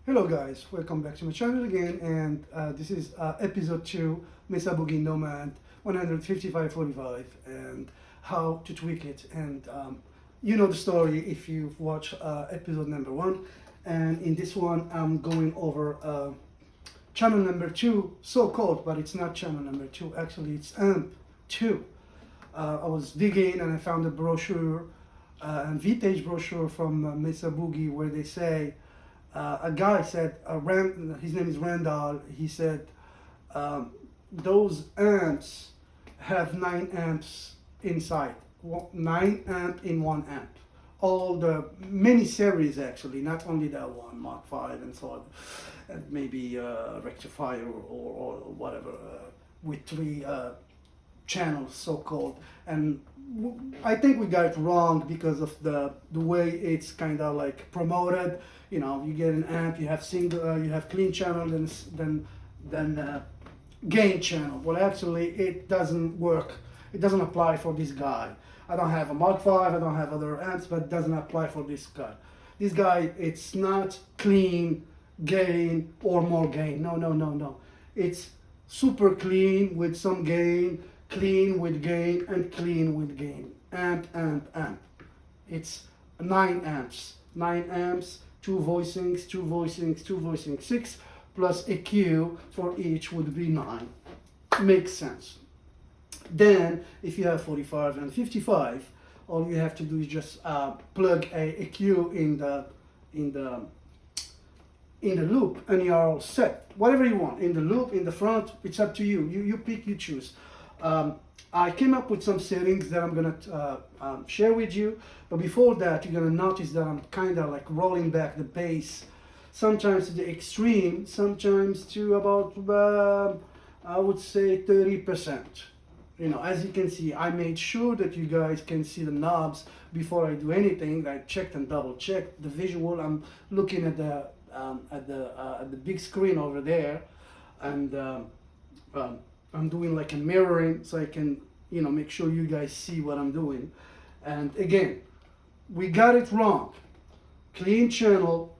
Hello guys, welcome back to my channel again, and this is episode 2, Mesa Boogie NOMAD 155.45 and how to tweak it. And you know the story if you've watched episode number 1, and in this one I'm going over channel number 2, so called, but it's not channel number 2, actually it's amp 2. I was digging and I found a brochure, a vintage brochure from Mesa Boogie, where they say a guy said, his name is Randall, he said, those amps have 9 amps inside, 9 amp in 1 amp. All the many series actually, not only that one, Mark 5 and so on, and maybe rectifier or whatever, with 3 channels, so called. And I think we got it wrong because of the way it's kind of like promoted. You know, you get an amp, you have single, you have clean channel, then gain channel. Well, actually, it doesn't work. It doesn't apply for this guy. I don't have a Mark 5, I don't have other amps, but it doesn't apply for this guy. This guy, it's not clean gain or more gain. No. It's super clean with some gain, clean with gain, and clean with gain. Amp. It's 9 amps. 9 amps, 2 voicings, 6, plus EQ for each would be 9. Makes sense. Then, if you have 45 and 55, all you have to do is just plug a EQ in the loop, and you're all set. Whatever you want, in the loop, in the front, it's up to you. You pick, you choose. I came up with some settings that I'm gonna share with you, but before that, you're gonna notice that I'm kind of like rolling back the bass, sometimes to the extreme, sometimes to about I would say 30%. You know, as you can see, I made sure that you guys can see the knobs before I do anything. I checked and double checked the visual. I'm looking at the big screen over there, and I'm doing like a mirroring so I can, you know, make sure you guys see what I'm doing. And again, we got it wrong. Clean channel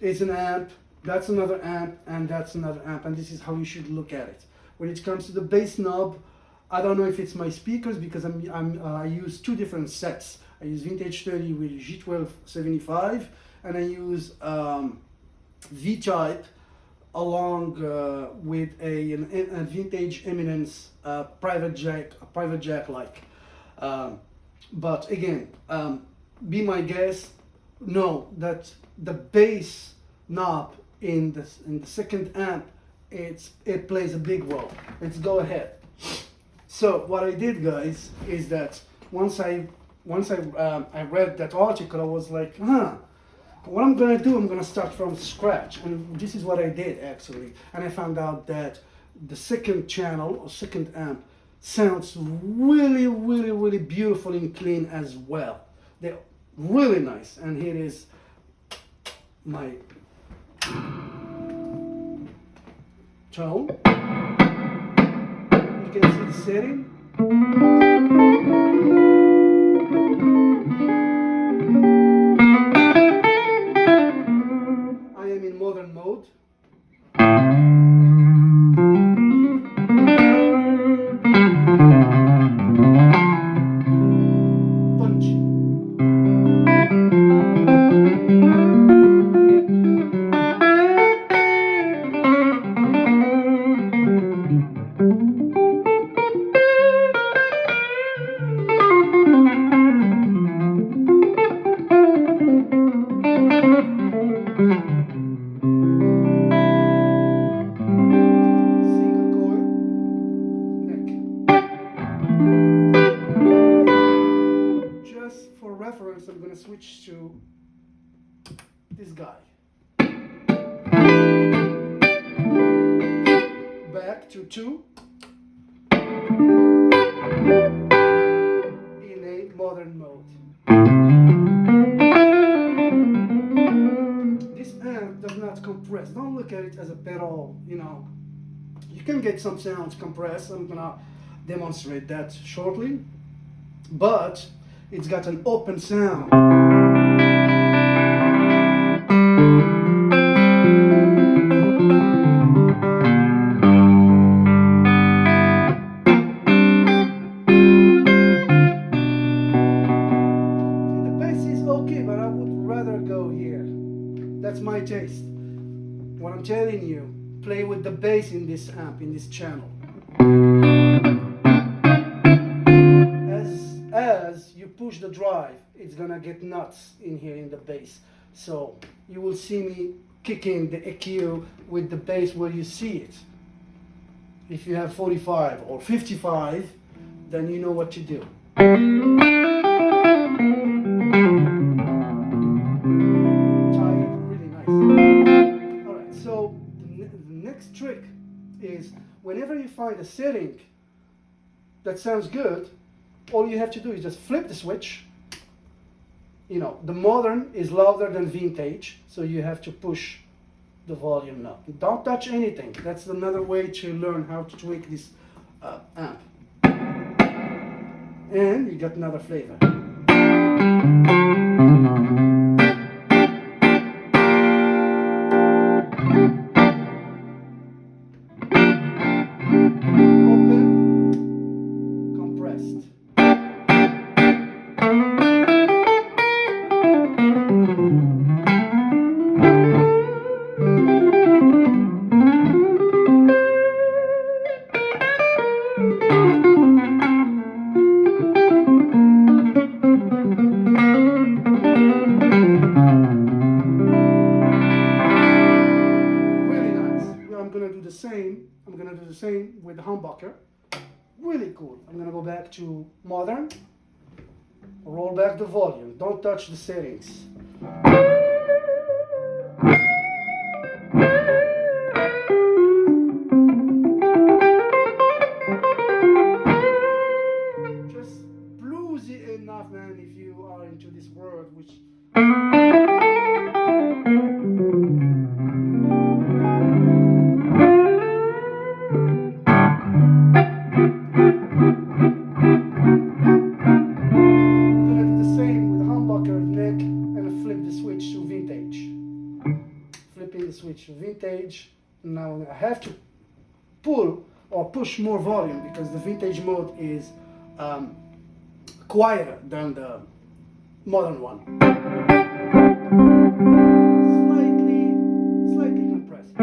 is an amp, that's another amp, and that's another amp, and this is how you should look at it. When it comes to the bass knob, I don't know if it's my speakers because I use 2 different sets. I use Vintage 30 with G1275, and I use V-Type along with a vintage Eminence private jack like. But again, be my guest. Know that the bass knob in the second amp, it plays a big role. Let's go ahead. So what I did, guys, is that once I read that article, I was like, what I'm gonna do, I'm gonna start from scratch, and this is what I did actually. And I found out that the second channel or second amp sounds really beautiful and clean as well. They're really nice. And here is my tone. You can see the setting. I am in modern mode. Punchy. Reference, I'm going to switch to this guy. Back to 2 in a modern mode. This amp does not compress. Don't look at it as a pedal, you know. You can get some sounds compressed. I'm going to demonstrate that shortly. But it's got an open sound. rather go here. That's my taste. What I'm telling you, play with the bass in this amp, in this channel. As you push the drive, it's gonna get nuts in here in the bass. So you will see me kicking the EQ with the bass where you see it. If you have 45 or 55, then you know what to do. Tight, really nice. Alright, so the next trick is whenever you find a setting that sounds good, all you have to do is just flip the switch. You know, the modern is louder than vintage, so you have to push the volume knob. Don't touch anything. That's another way to learn how to tweak this amp. And you got another flavor. Open, compressed. I'm gonna do the same with the humbucker. Really cool. I'm gonna go back to modern. Roll back the volume. Don't touch the settings. Just bluesy enough, man, if you are into this world, which switch to vintage. Now I have to pull or push more volume because the vintage mode is quieter than the modern one. Slightly compressed.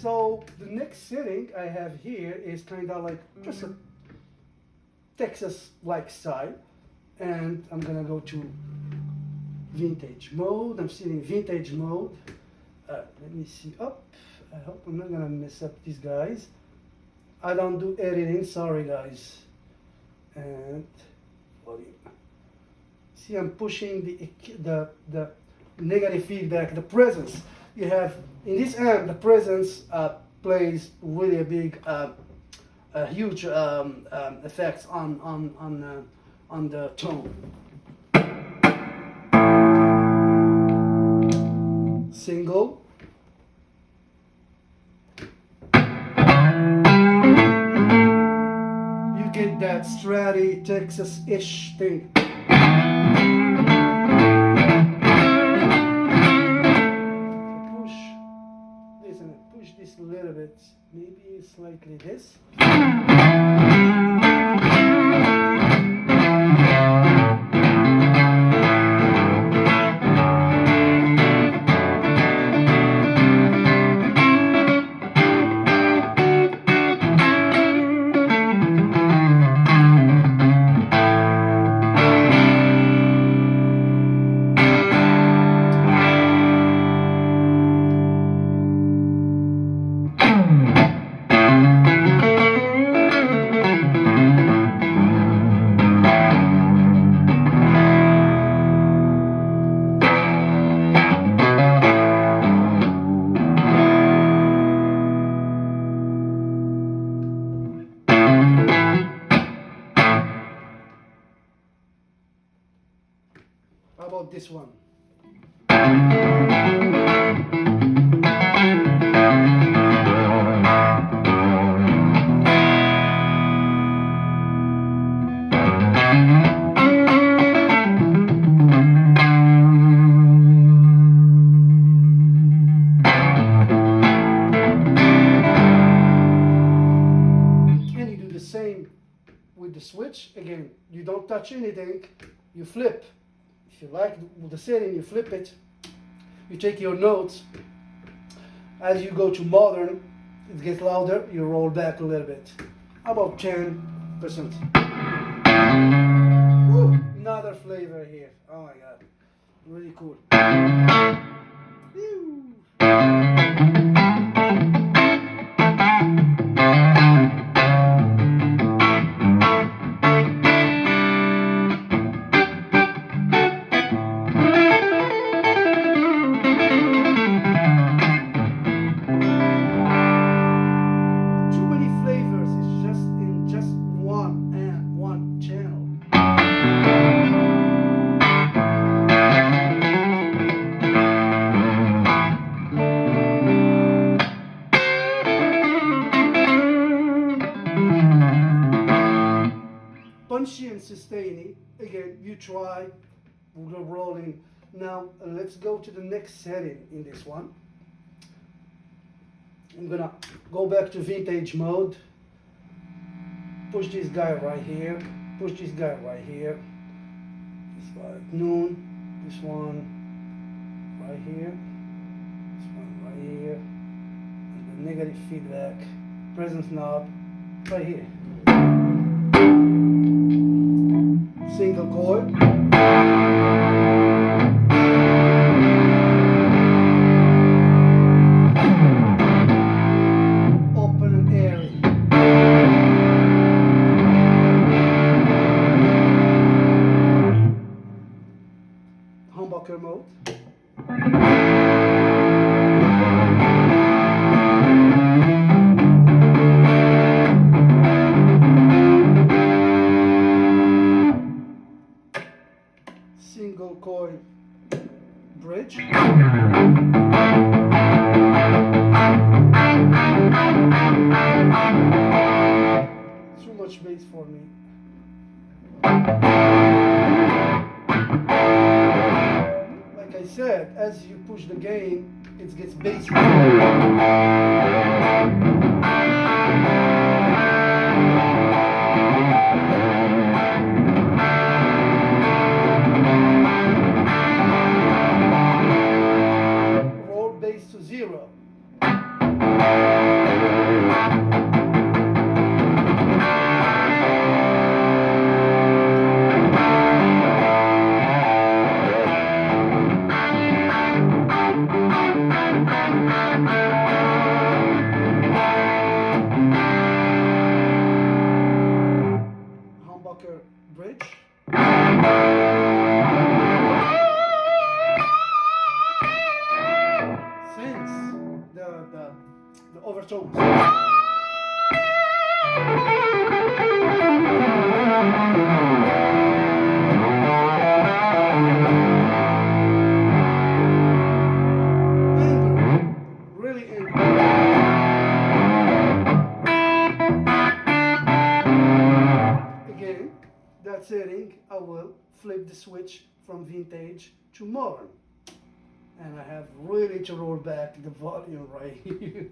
So the next setting I have here is kind of like just a Texas-like style, and I'm gonna go to vintage mode. I'm sitting vintage mode. Let me see up. I hope I'm not gonna mess up these guys. I don't do editing, sorry guys. And volume. See, I'm pushing the negative feedback, the presence. You have in this amp, the presence plays really a big, huge effects on the tone. Single. You get that Stratty Texas-ish thing. This a little bit, maybe slightly this. How about this one? the switch. Again, you don't touch anything, you flip. If you like the setting, you flip it. You take your notes. As you go to modern, it gets louder, you roll back a little bit. About 10%. Woo, another flavor here. Oh my god. Really cool. Woo. Punchy and sustaining. Again, you try, we're rolling. Now let's go to the next setting in this one. I'm gonna go back to vintage mode. Push this guy right here. Push this guy right here. This like noon. This one right here. This one right here. And the negative feedback. Presence knob right here. Single coil. Open and airy. Humbucker mode. Single coil bridge. Too much bass for me. Like I said, as you push the gain, it gets bassy. To zero. Humbucker bridge. The overtones. Angry, really angry. Again, that setting, I will flip the switch from vintage to modern. And I have really to roll back the volume right here.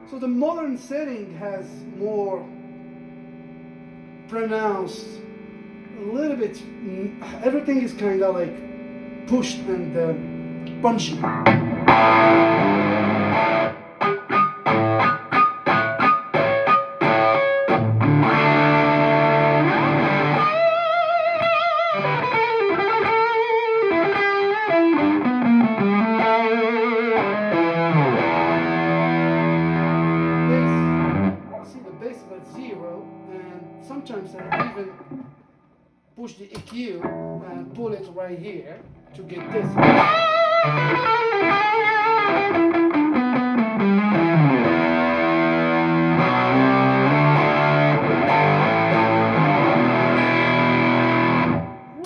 So the modern setting has more pronounced, a little bit, everything is kind of like pushed and punchy. Sometimes I even push the EQ and pull it right here to get this.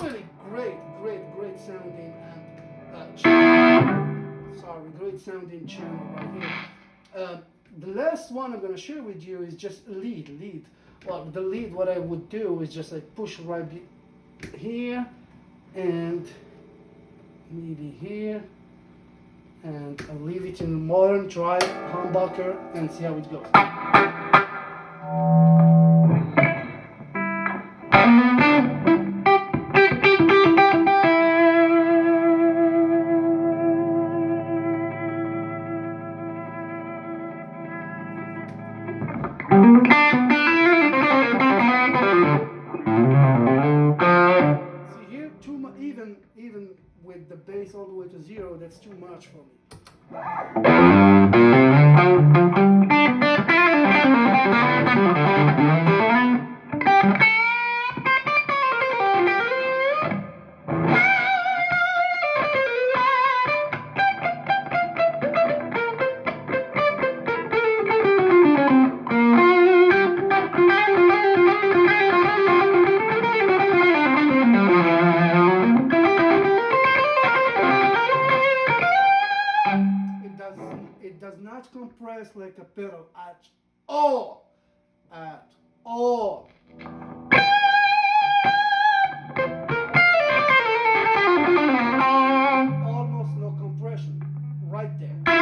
Really great sounding great sounding channel right here. The last one I'm going to share with you is just lead. Well, the lead, what I would do is just like push right here and maybe here, and I'll leave it in modern, try humbucker and see how it goes. See here, even with the bass all the way to 0, that's too much for me. It does not compress like a pedal at all. At all. Almost no compression. Right there. I'm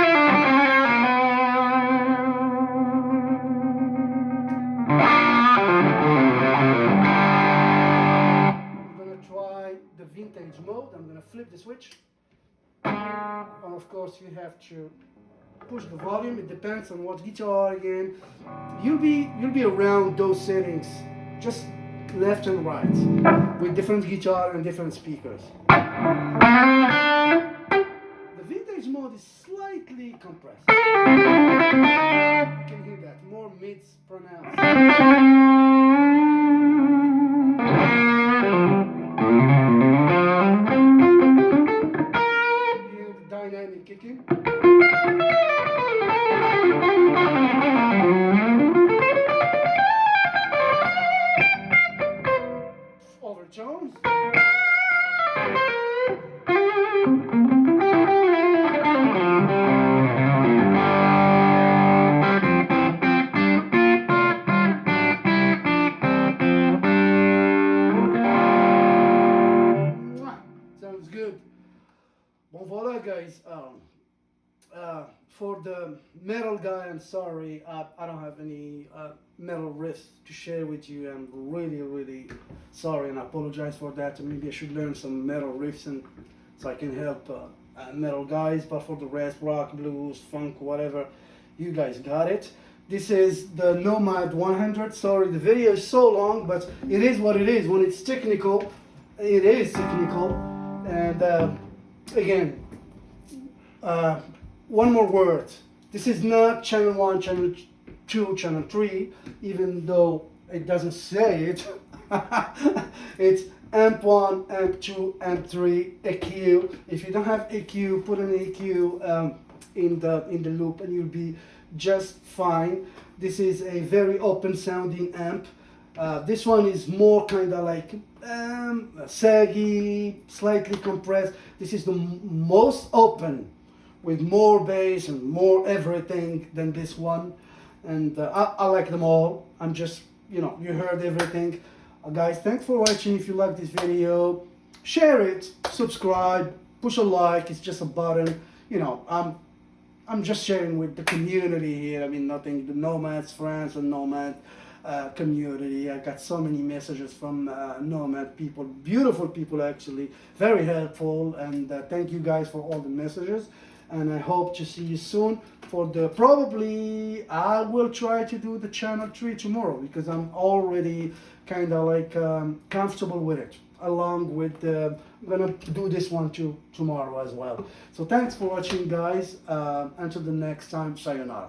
gonna try the vintage mode. I'm gonna flip the switch. And of course you have to push the volume. It depends on what guitar again. You'll be around those settings, just left and right, with different guitar and different speakers. The vintage mode is slightly compressed. You can hear that, more mids pronounced. You hear the dynamic kicking. Overtones. Sounds good. Bon voilà, guys. For the metal guy, I'm sorry, I don't have any metal riffs to share with you. I'm really sorry, and I apologize for that. Maybe I should learn some metal riffs and so I can help metal guys. But for the rest, rock, blues, funk, whatever, you guys got it. This is the NOMAD 100. Sorry, the video is so long, but it is what it is. When it's technical, it is technical. And again, one more word. This is not channel 1, channel 2, channel 3, even though it doesn't say it. It's amp 1, amp 2, amp 3, EQ. If you don't have EQ, put an EQ in the loop and you'll be just fine. This is a very open sounding amp. This one is more kind of like saggy, slightly compressed. This is the most open, with more bass and more everything than this one, and I like them all. I'm just, you heard everything. Guys, thanks for watching. If you like this video, share it, subscribe, push a like. It's just a button. I'm just sharing with the community here. I mean, nothing, the Nomads friends and Nomad community. I got so many messages from Nomad people, beautiful people actually, very helpful, and thank you guys for all the messages. And I hope to see you soon for probably I will try to do the channel 3 tomorrow, because I'm already kind of like comfortable with it, along with I'm gonna do this one too tomorrow as well. So thanks for watching, guys. Until the next time, sayonara.